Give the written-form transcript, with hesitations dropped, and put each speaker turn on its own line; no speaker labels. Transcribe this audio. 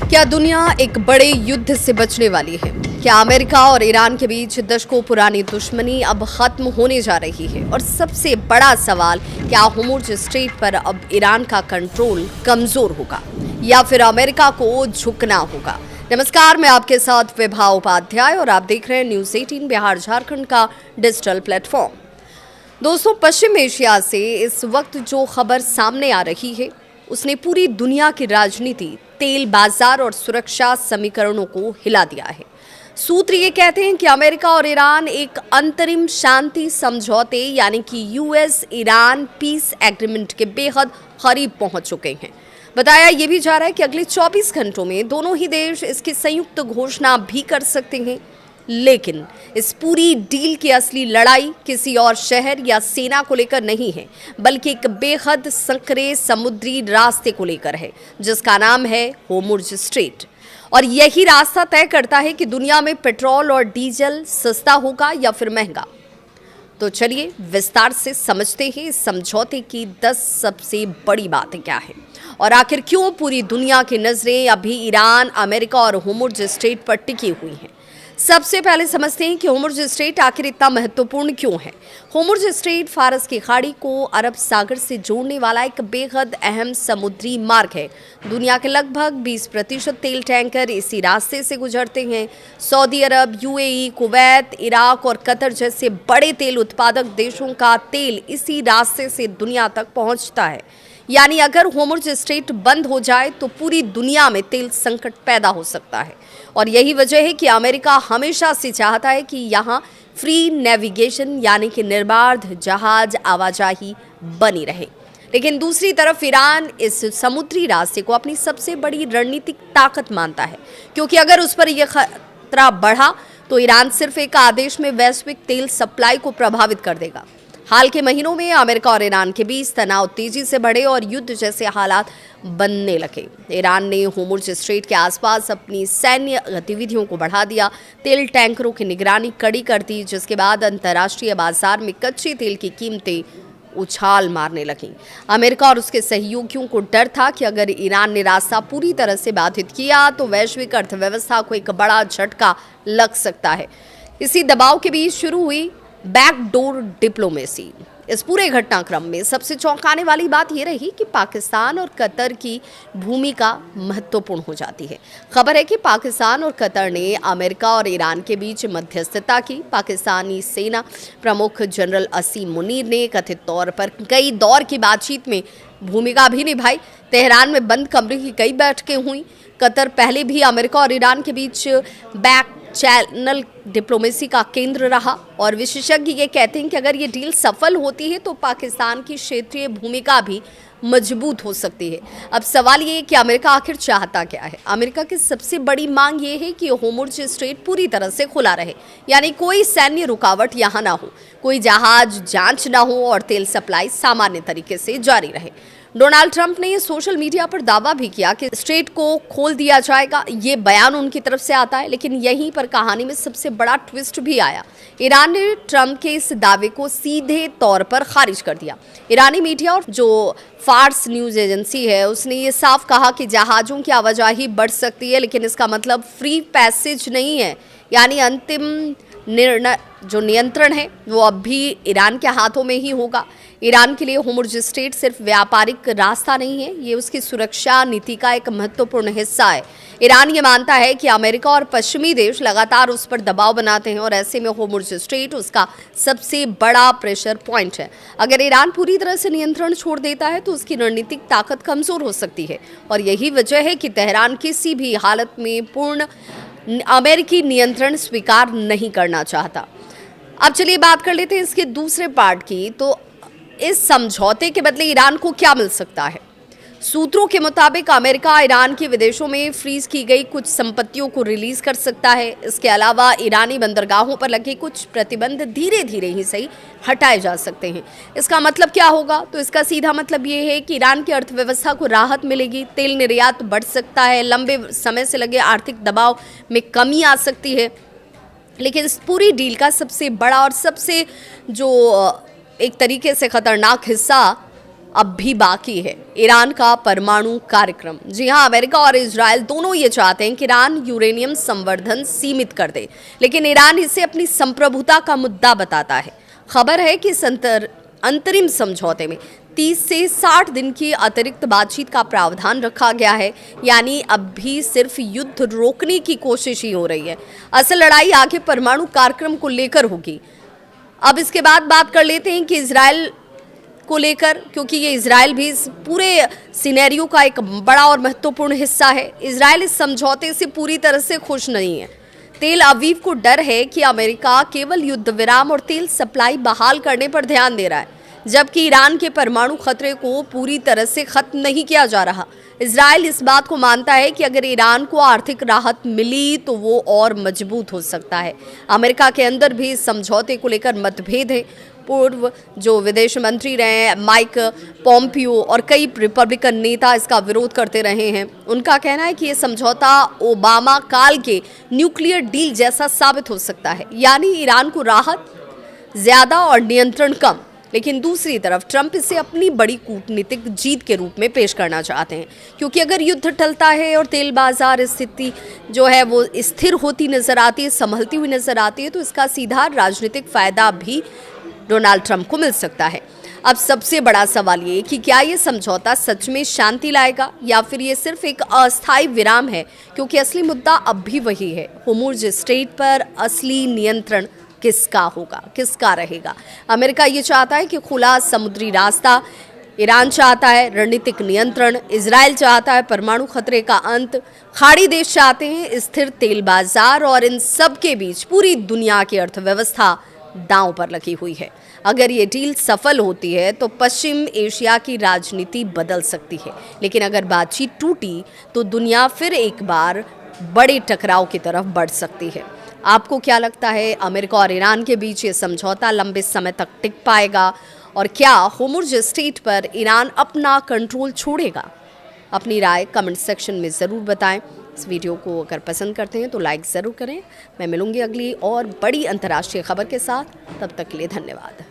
क्या दुनिया एक बड़े युद्ध से बचने वाली है? क्या अमेरिका और ईरान के बीच दशकों पुरानी दुश्मनी अब खत्म होने जा रही है? और सबसे बड़ा सवाल, क्या होर्मुज़ स्ट्रेट पर अब ईरान का कंट्रोल कमजोर होगा या फिर अमेरिका को झुकना होगा? नमस्कार, मैं आपके साथ विभा उपाध्याय और आप देख रहे हैं न्यूज़ 18 बिहार झारखंड का डिजिटल प्लेटफॉर्म। दोस्तों, पश्चिम एशिया से इस वक्त जो खबर सामने आ रही है उसने पूरी दुनिया की राजनीति, तेल बाजार और सुरक्षा समीकरणों को हिला दिया है। सूत्र ये कहते हैं कि अमेरिका और ईरान एक अंतरिम शांति समझौते यानी कि यूएस ईरान पीस एग्रीमेंट के बेहद करीब पहुंच चुके हैं। बताया ये भी जा रहा है कि अगले 24 घंटों में दोनों ही देश इसकी संयुक्त घोषणा भी कर सकते हैं। लेकिन इस पूरी डील की असली लड़ाई किसी और शहर या सेना को लेकर नहीं है, बल्कि एक बेहद संकरे समुद्री रास्ते को लेकर है, जिसका नाम है होर्मुज़ स्ट्रेट। और यही रास्ता तय करता है कि दुनिया में पेट्रोल और डीजल सस्ता होगा या फिर महंगा। तो चलिए विस्तार से समझते हैं इस समझौते की 10 सबसे बड़ी बातें क्या है और आखिर क्यों पूरी दुनिया की नजरें अभी ईरान, अमेरिका और होर्मुज़ स्ट्रेट पर टिकी हुई हैं। सबसे पहले समझते हैं कि होर्मुज़ स्ट्रेट आखिर इतना महत्वपूर्ण क्यों है। होर्मुज़ स्ट्रेट फारस की खाड़ी को अरब सागर से जोड़ने वाला एक बेहद अहम समुद्री मार्ग है। दुनिया के लगभग 20% तेल टैंकर इसी रास्ते से गुजरते हैं। सऊदी अरब, यूएई, कुवैत, इराक और कतर जैसे बड़े तेल उत्पादक देशों का तेल इसी रास्ते से दुनिया तक पहुंचता है। यानी अगर होर्मुज़ स्ट्रेट बंद हो जाए तो पूरी दुनिया में तेल संकट पैदा हो सकता है। और यही वजह है कि अमेरिका हमेशा से चाहता है कि यहाँ फ्री नेविगेशन यानी कि निर्बाध जहाज आवाजाही बनी रहे। लेकिन दूसरी तरफ ईरान इस समुद्री रास्ते को अपनी सबसे बड़ी रणनीतिक ताकत मानता है, क्योंकि अगर उस पर यह खतरा बढ़ा तो ईरान सिर्फ एक आदेश में वैश्विक तेल सप्लाई को प्रभावित कर देगा। हाल के महीनों में अमेरिका और ईरान के बीच तनाव तेजी से बढ़े और युद्ध जैसे हालात बनने लगे। ईरान ने होर्मुज़ स्ट्रेट के आसपास अपनी सैन्य गतिविधियों को बढ़ा दिया, तेल टैंकरों की निगरानी कड़ी कर दी, जिसके बाद अंतर्राष्ट्रीय बाजार में कच्चे तेल की कीमतें उछाल मारने लगीं। अमेरिका और उसके सहयोगियों को डर था कि अगर ईरान ने रास्ता पूरी तरह से बाधित किया तो वैश्विक अर्थव्यवस्था को एक बड़ा झटका लग सकता है। इसी दबाव के बीच शुरू हुई बैकडोर डिप्लोमेसी। इस पूरे घटनाक्रम में सबसे चौंकाने वाली बात यह रही कि पाकिस्तान और कतर की भूमिका महत्वपूर्ण हो जाती है। खबर है कि पाकिस्तान और कतर ने अमेरिका और ईरान के बीच मध्यस्थता की। पाकिस्तानी सेना प्रमुख जनरल असीम मुनीर ने कथित तौर पर कई दौर की बातचीत में भूमिका भी निभाई। तेहरान में बंद कमरे की कई बैठकें हुई। कतर पहले भी अमेरिका और ईरान के बीच बैक चैनल डिप्लोमेसी का केंद्र रहा और विशेषज्ञ ये कहते हैं कि अगर ये डील सफल होती है तो पाकिस्तान की क्षेत्रीय भूमिका भी मजबूत हो सकती है। अब सवाल ये है कि अमेरिका आखिर चाहता क्या है। अमेरिका की सबसे बड़ी मांग ये है कि होर्मुज़ स्ट्रेट पूरी तरह से खुला रहे, यानी कोई सैन्य रुकावट यहाँ ना हो, कोई जहाज जांच ना हो और तेल सप्लाई सामान्य तरीके से जारी रहे। डोनाल्ड ट्रंप ने सोशल मीडिया पर दावा भी किया कि स्ट्रेट को खोल दिया जाएगा। ये बयान उनकी तरफ से आता है, लेकिन यहीं पर कहानी में सबसे बड़ा ट्विस्ट भी आया। ईरान ने ट्रंप के इस दावे को सीधे तौर पर खारिज कर दिया। ईरानी मीडिया और जो फार्स न्यूज़ एजेंसी है उसने ये साफ कहा कि जहाज़ों की आवाजाही बढ़ सकती है, लेकिन इसका मतलब फ्री पैसेज नहीं है। यानी अंतिम निर्णय जो नियंत्रण है वो अब भी ईरान के हाथों में ही होगा। ईरान के लिए होर्मुज़ स्ट्रेट सिर्फ व्यापारिक रास्ता नहीं है, ये उसकी सुरक्षा नीति का एक महत्वपूर्ण हिस्सा है। ईरान ये मानता है कि अमेरिका और पश्चिमी देश लगातार उस पर दबाव बनाते हैं और ऐसे में होर्मुज़ स्ट्रेट उसका सबसे बड़ा प्रेशर पॉइंट है। अगर ईरान पूरी तरह से नियंत्रण छोड़ देता है तो उसकी रणनीतिक ताकत कमजोर हो सकती है और यही वजह है कि तेहरान किसी भी हालत में पूर्ण अमेरिकी नियंत्रण स्वीकार नहीं करना चाहता। अब चलिए बात कर लेते हैं इसके दूसरे पार्ट की। तो इस समझौते के बदले ईरान को क्या मिल सकता है? सूत्रों के मुताबिक अमेरिका ईरान के विदेशों में फ्रीज की गई कुछ संपत्तियों को रिलीज कर सकता है। इसके अलावा ईरानी बंदरगाहों पर लगे कुछ प्रतिबंध धीरे धीरे ही सही हटाए जा सकते हैं। इसका मतलब क्या होगा? तो इसका सीधा मतलब ये है कि ईरान की अर्थव्यवस्था को राहत मिलेगी, तेल निर्यात बढ़ सकता है, लंबे समय से लगे आर्थिक दबाव में कमी आ सकती है। लेकिन इस पूरी डील का सबसे बड़ा और सबसे जो एक तरीके से खतरनाक हिस्सा अब भी बाकी है ईरान का परमाणु कार्यक्रम। जी हां, अमेरिका और इजराइल दोनों ये चाहते हैं कि ईरान यूरेनियम संवर्धन सीमित कर दे, लेकिन ईरान इसे अपनी संप्रभुता का मुद्दा बताता है। खबर है कि इस अंतरिम समझौते में 30 से 60 दिन की अतिरिक्त बातचीत का प्रावधान रखा गया है, यानी अब भी सिर्फ युद्ध रोकने की कोशिश ही हो रही है। असल लड़ाई आगे परमाणु कार्यक्रम को लेकर होगी। अब इसके बाद बात कर लेते हैं कि इजराइल को लेकर, क्योंकि ये इजराइल भी इस पूरे सिनेरियो का एक बड़ा और महत्वपूर्ण हिस्सा है। इजराइल इस समझौते से पूरी तरह से खुश नहीं है। तेल अवीव को डर है कि अमेरिका केवल युद्ध विराम और तेल सप्लाई बहाल करने पर ध्यान दे रहा है, जबकि ईरान के परमाणु खतरे को पूरी तरह से खत्म नहीं किया जा रहा। इजराइल इस बात को मानता है कि अगर ईरान को आर्थिक राहत मिली तो वो और मजबूत हो सकता है। अमेरिका के अंदर भी इस समझौते को लेकर मतभेद है। पूर्व जो विदेश मंत्री रहे हैं माइक पोम्पियो और कई रिपब्लिकन नेता इसका विरोध करते रहे हैं। उनका कहना है कि ये समझौता ओबामा काल के न्यूक्लियर डील जैसा साबित हो सकता है, यानी ईरान को राहत ज्यादा और नियंत्रण कम। लेकिन दूसरी तरफ ट्रंप इसे अपनी बड़ी कूटनीतिक जीत के रूप में पेश करना चाहते हैं, क्योंकि अगर युद्ध टलता है और तेल बाजार स्थिति जो है वो स्थिर होती नजर आती है, संभलती हुई नजर आती है, तो इसका सीधा राजनीतिक फायदा भी डोनाल्ड ट्रंप को मिल सकता है। अब सबसे बड़ा सवाल ये कि क्या ये समझौता सच में शांति लाएगा या फिर ये सिर्फ एक अस्थायी विराम है, क्योंकि असली मुद्दा अब भी वही है। होर्मुज़ स्ट्रेट पर असली नियंत्रण किसका होगा, किसका रहेगा? अमेरिका ये चाहता है कि खुला समुद्री रास्ता, ईरान चाहता है रणनीतिक नियंत्रण, इजराइल चाहता है परमाणु खतरे का अंत, खाड़ी देश चाहते हैं स्थिर तेल बाजार, और इन सब के बीच पूरी दुनिया की अर्थव्यवस्था दांव पर लगी हुई है। अगर ये डील सफल होती है तो पश्चिम एशिया की राजनीति बदल सकती है, लेकिन अगर बातचीत टूटी तो दुनिया फिर एक बार बड़े टकराव की तरफ बढ़ सकती है। आपको क्या लगता है, अमेरिका और ईरान के बीच ये समझौता लंबे समय तक टिक पाएगा, और क्या होर्मुज़ स्ट्रेट पर ईरान अपना कंट्रोल छोड़ेगा? अपनी राय कमेंट सेक्शन में ज़रूर बताएं। इस वीडियो को अगर पसंद करते हैं तो लाइक ज़रूर करें। मैं मिलूंगी अगली और बड़ी अंतर्राष्ट्रीय खबर के साथ, तब तक के लिए धन्यवाद।